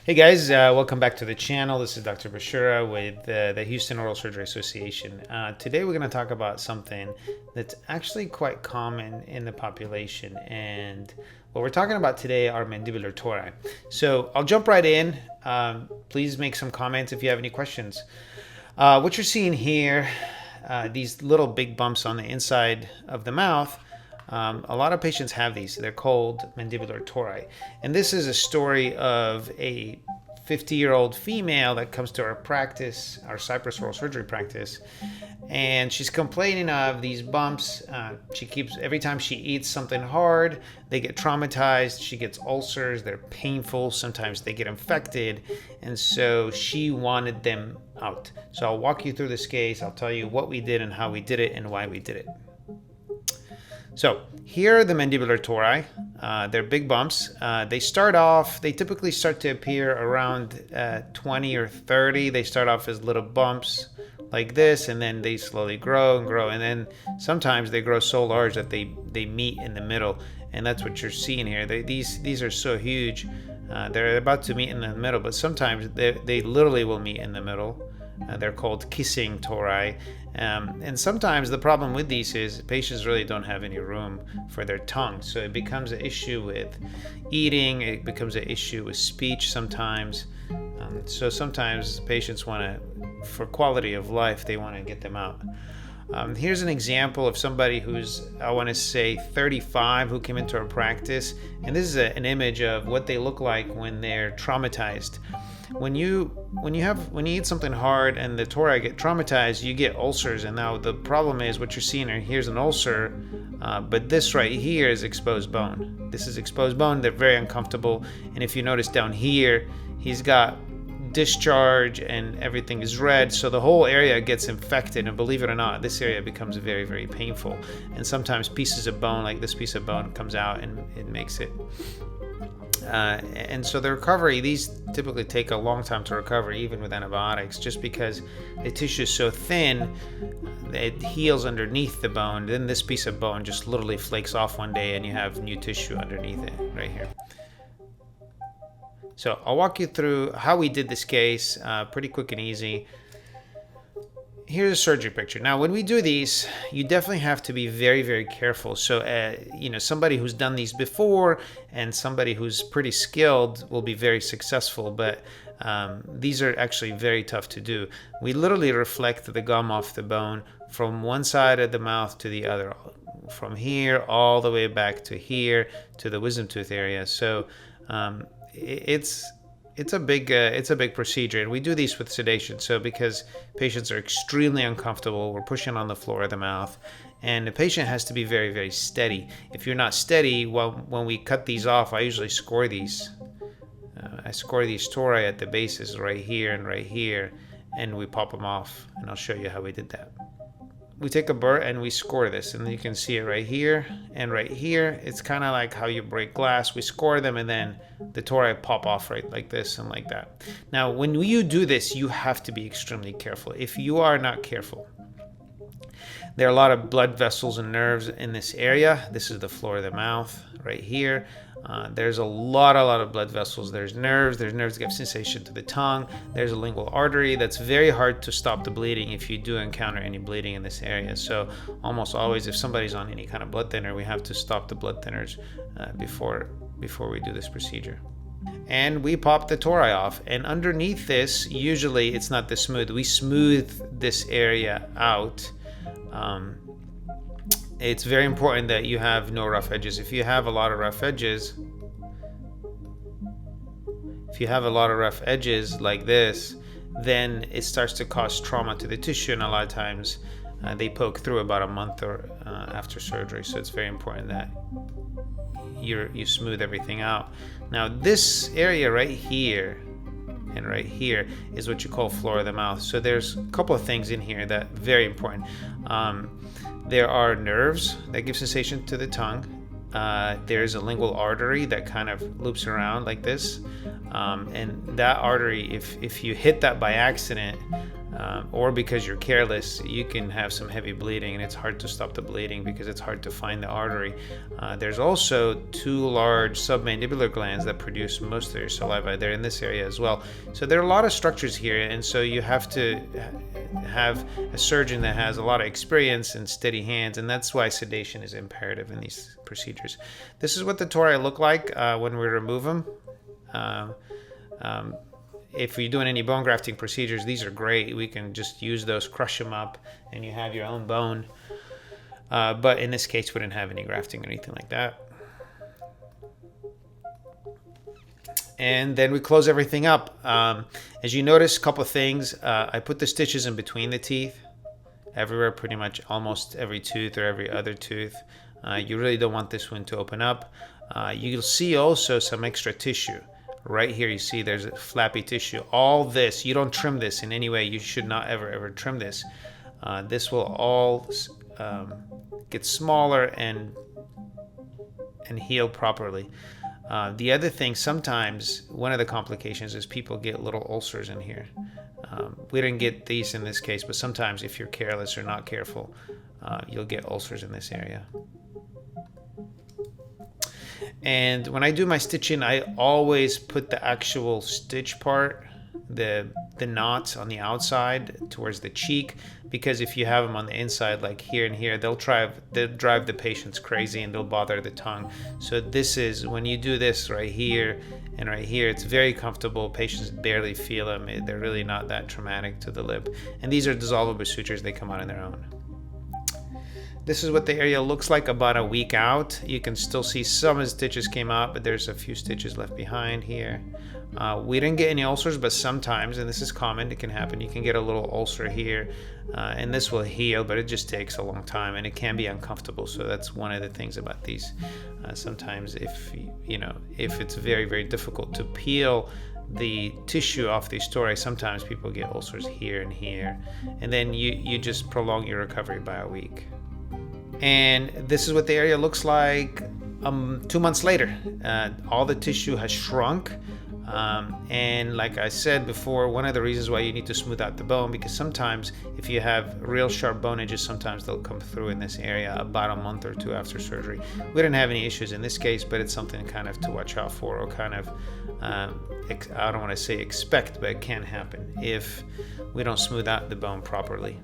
Hey guys, welcome back to the channel. This is Dr. Bashura with the Houston Oral Surgery Association. Today we're going to talk about something that's actually quite common in the population, and what we're talking about today are mandibular tori. So I'll jump right in. Please make some comments if you have any questions. What you're seeing here, these little big bumps on the inside of the mouth, a lot of patients have these. They're called mandibular tori. And this is a story of a 50-year-old female that comes to our practice, our Cypress oral surgery practice, and she's complaining of these bumps. Every time she eats something hard, they get traumatized. She gets ulcers. They're painful. Sometimes they get infected. And so she wanted them out. So I'll walk you through this case. I'll tell you what we did and how we did it and why we did it. So here are the mandibular tori. They're big bumps. They typically start to appear around 20 or 30. They start off as little bumps like this, and then they slowly grow and grow. And then sometimes they grow so large that they meet in the middle. And that's what you're seeing here. These are so huge. They're about to meet in the middle, but sometimes they literally will meet in the middle. They're called kissing tori. And sometimes the problem with these is patients really don't have any room for their tongue. So it becomes an issue with eating. It becomes an issue with speech sometimes. So sometimes patients for quality of life, they want to get them out. Here's an example of somebody who's, I want to say 35, who came into our practice. And this is an image of what they look like when they're traumatized. When you eat something hard and the tori get traumatized, you get ulcers. And now the problem is what you're seeing here's an ulcer, but this right here is exposed bone. This is exposed bone. They're very uncomfortable. And if you notice down here, he's got discharge and everything is red, so the whole area gets infected, and believe it or not, this area becomes very, very painful. And sometimes pieces of bone, like this piece of bone, comes out and it makes it. And so the recovery, these typically take a long time to recover, even with antibiotics, just because the tissue is so thin, it heals underneath the bone. Then this piece of bone just literally flakes off one day and you have new tissue underneath it right here. So I'll walk you through how we did this case, pretty quick and easy. Here's a surgery picture. Now, when we do these, you definitely have to be very, very careful. So, somebody who's done these before and somebody who's pretty skilled will be very successful, but these are actually very tough to do. We literally reflect the gum off the bone from one side of the mouth to the other, from here all the way back to here to the wisdom tooth area. So it's a big procedure, and we do these with sedation. So because patients are extremely uncomfortable, we're pushing on the floor of the mouth, and the patient has to be very, very steady. If you're not steady, when we cut these off, I usually score these. I score these tori at the bases right here, and we pop them off, and I'll show you how we did that. We take a burr and we score this, and you can see it right here and right here. It's kind of like how you break glass. We score them, and then the tori pop off right like this and like that. Now, when you do this, you have to be extremely careful. If you are not careful, there are a lot of blood vessels and nerves in this area. This is the floor of the mouth right here. There's a lot of blood vessels. There's nerves that give sensation to the tongue. There's a lingual artery that's very hard to stop the bleeding if you do encounter any bleeding in this area. So almost always, if somebody's on any kind of blood thinner, we have to stop the blood thinners before we do this procedure. And we pop the tori off, and underneath this, usually it's not this smooth. We smooth this area out. It's very important that you have no rough edges. If you have a lot of rough edges, like this, then it starts to cause trauma to the tissue, and a lot of times they poke through about a month or after surgery. So it's very important that you smooth everything out. Now, this area right here and right here is what you call floor of the mouth. So there's a couple of things in here that are very important. There are nerves that give sensation to the tongue. There's a lingual artery that kind of loops around like this. And that artery, if you hit that by accident, or because you're careless, you can have some heavy bleeding, and it's hard to stop the bleeding because it's hard to find the artery. There's also 2 large submandibular glands that produce most of your saliva. They're in this area as well. So there are a lot of structures here, and so you have to have a surgeon that has a lot of experience and steady hands, and that's why sedation is imperative in these procedures. This is what the tori look like when we remove them. If you're doing any bone grafting procedures, these are great. We can just use those, crush them up, and you have your own bone. But in this case, we didn't have any grafting or anything like that. And then we close everything up. As you notice, a couple of things. I put the stitches in between the teeth, everywhere, pretty much almost every tooth or every other tooth. You really don't want this one to open up. You'll see also some extra tissue. Right here you see there's a flappy tissue. All this, you don't trim this in any way. You should not ever trim this. This will all get smaller and heal properly. The other thing, sometimes one of the complications is people get little ulcers in here. We didn't get these in this case, but sometimes if you're careless or not careful, you'll get ulcers in this area. And when I do my stitching, I always put the actual stitch part, the knots on the outside towards the cheek, because if you have them on the inside, like here and here, they'll drive the patients crazy and they'll bother the tongue. So this is, when you do this right here and right here, it's very comfortable. Patients barely feel them. They're really not that traumatic to the lip. And these are dissolvable sutures. They come out on their own. This is what the area looks like about a week out. You can still see some of the stitches came out, but there's a few stitches left behind here. We didn't get any ulcers, but sometimes, and this is common, it can happen, you can get a little ulcer here, and this will heal, but it just takes a long time, and it can be uncomfortable. So that's one of the things about these. Sometimes if it's very difficult to peel the tissue off these tori, sometimes people get ulcers here and here, and then you just prolong your recovery by a week. And this is what the area looks like 2 months later. All the tissue has shrunk. And like I said before, one of the reasons why you need to smooth out the bone, because sometimes if you have real sharp bone edges, sometimes they'll come through in this area about a month or 2 after surgery. We didn't have any issues in this case, but it's something kind of to watch out for, or kind of, I don't want to say expect, but it can happen if we don't smooth out the bone properly.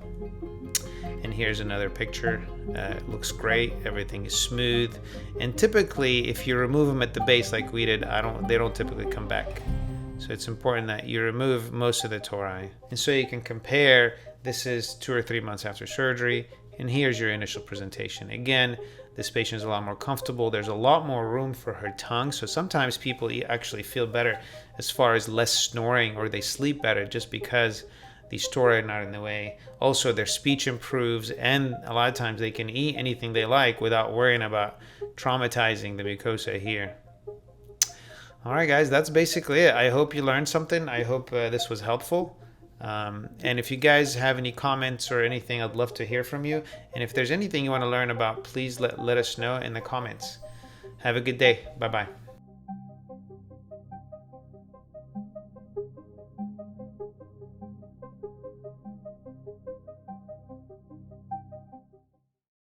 And here's another picture. It looks great. Everything is smooth. And typically, if you remove them at the base like we did, they don't typically come back. So it's important that you remove most of the tori. And so you can compare. This is 2 or 3 months after surgery. And here's your initial presentation. Again, this patient is a lot more comfortable. There's a lot more room for her tongue. So sometimes people actually feel better as far as less snoring, or they sleep better just because these tori are not in the way. Also, their speech improves, and a lot of times they can eat anything they like without worrying about traumatizing the mucosa here. All right, guys, that's basically it. I hope you learned something. I hope this was helpful. And if you guys have any comments or anything, I'd love to hear from you. And if there's anything you want to learn about, please let us know in the comments. Have a good day. Bye-bye.